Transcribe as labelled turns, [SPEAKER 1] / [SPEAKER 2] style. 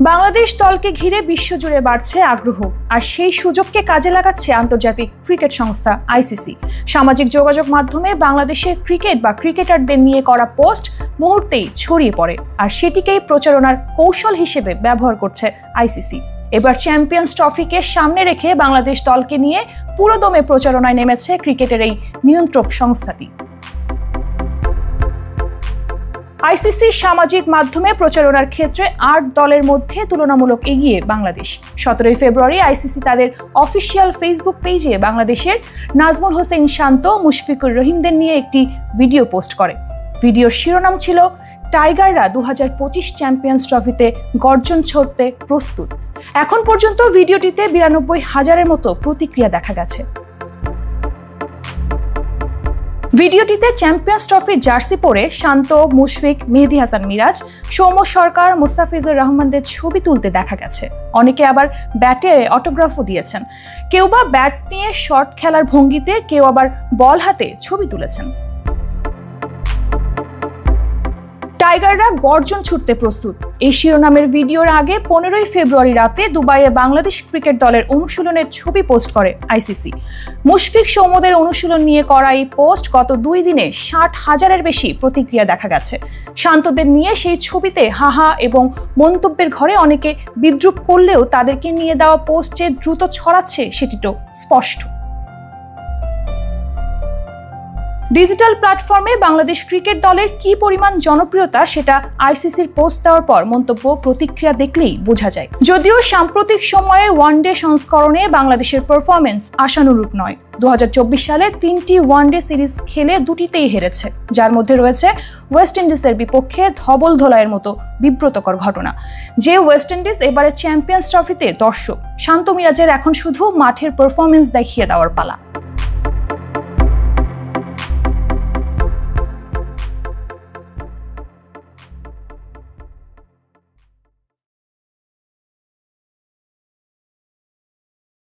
[SPEAKER 1] বাংলাদেশ দলকে ঘিরে বিশ্বজুড়ে বাড়ছে আগ্রহ, আর সেই সুযোগকে কাজে লাগাচ্ছে আন্তর্জাতিক ক্রিকেট সংস্থা আইসিসি। সামাজিক যোগাযোগ মাধ্যমে বাংলাদেশের ক্রিকেট বা ক্রিকেটারদের নিয়ে করা পোস্ট মুহূর্তেই ছড়িয়ে পড়ে, আর সেটিকেই প্রচারণার কৌশল হিসেবে ব্যবহার করছে আইসিসি। এবার চ্যাম্পিয়ন্স ট্রফিকে সামনে রেখে বাংলাদেশ দলকে নিয়ে পুরোদমে প্রচারণায় নেমেছে ক্রিকেটের এই নিয়ন্ত্রক সংস্থাটি। আইসিসির সামাজিক মাধ্যমে প্রচারণার ক্ষেত্রে ৮ দলের মধ্যে তুলনামূলক এগিয়ে বাংলাদেশ। 17 ফেব্রুয়ারি আইসিসি তাদের অফিসিয়াল ফেসবুক পেজে বাংলাদেশের নাজমুল হোসেন শান্ত, মুশফিকুর রহিমদের নিয়ে একটি ভিডিও পোস্ট করে। ভিডিওর শিরোনাম ছিল টাইগাররা 2025 চ্যাম্পিয়ন্স ট্রফিতে গর্জন ছড়তে প্রস্তুত। এখন পর্যন্ত ভিডিওটিতে 92,000-এর মতো প্রতিক্রিয়া দেখা গেছে। ভিডিওটিতে চ্যাম্পিয়ন্স ট্রফির জার্সি পরে শান্ত, মুশফিক, মেহেদী হাসান মিরাজ, সৌম্য সরকার, মুস্তাফিজুর রহমানদের ছবি তুলতে দেখা গেছে। অনেকে আবার ব্যাটে অটোগ্রাফও দিয়েছেন। কেউ বা ব্যাট নিয়ে শট খেলার ভঙ্গিতে, কেউ আবার বল হাতে ছবি তুলেছেন। টাইগাররা গর্জন ছুটতে প্রস্তুত, এই শিরোনামের ভিডিওর আগে 15 ফেব্রুয়ারি রাতে দুবাইয়ে বাংলাদেশ ক্রিকেট দলের অনুশীলনের ছবি পোস্ট করে আইসিসি। মুশফিক, সৌম্যদের অনুশীলন নিয়ে করা এই পোস্ট গত 2 দিনে 60,000-এর বেশি প্রতিক্রিয়া দেখা গেছে। শান্তদের নিয়ে সেই ছবিতে হাহা এবং মন্তব্যের ঘরে অনেকে বিদ্রূপ করলেও তাদেরকে নিয়ে দেওয়া পোস্ট যে দ্রুত ছড়াচ্ছে সেটি তো স্পষ্ট। ডিজিটাল প্ল্যাটফর্মে বাংলাদেশ ক্রিকেট দলের কি পরিমাণ জনপ্রিয়তা সেটা আইসিসির পোস্ট দেওয়ার পর মন্তব্য, প্রতিক্রিয়া দেখলেই বোঝা যায়। যদিও সাম্প্রতিক সময়ে ওয়ানডে সংস্করণে বাংলাদেশের পারফরমেন্স আশানুরূপ নয়। 2024 সালে 3টি ওয়ানডে সিরিজ খেলে 2টিতেই হেরেছে, যার মধ্যে রয়েছে ওয়েস্ট ইন্ডিজের বিপক্ষে ধবল ধোলাইয়ের মতো বিব্রতকর ঘটনা। যে ওয়েস্ট ইন্ডিজ এবারে চ্যাম্পিয়ন্স ট্রফিতে দর্শক, শান্ত মিরাজের এখন শুধু মাঠের পারফরমেন্স দেখিয়ে দেওয়ার পালা।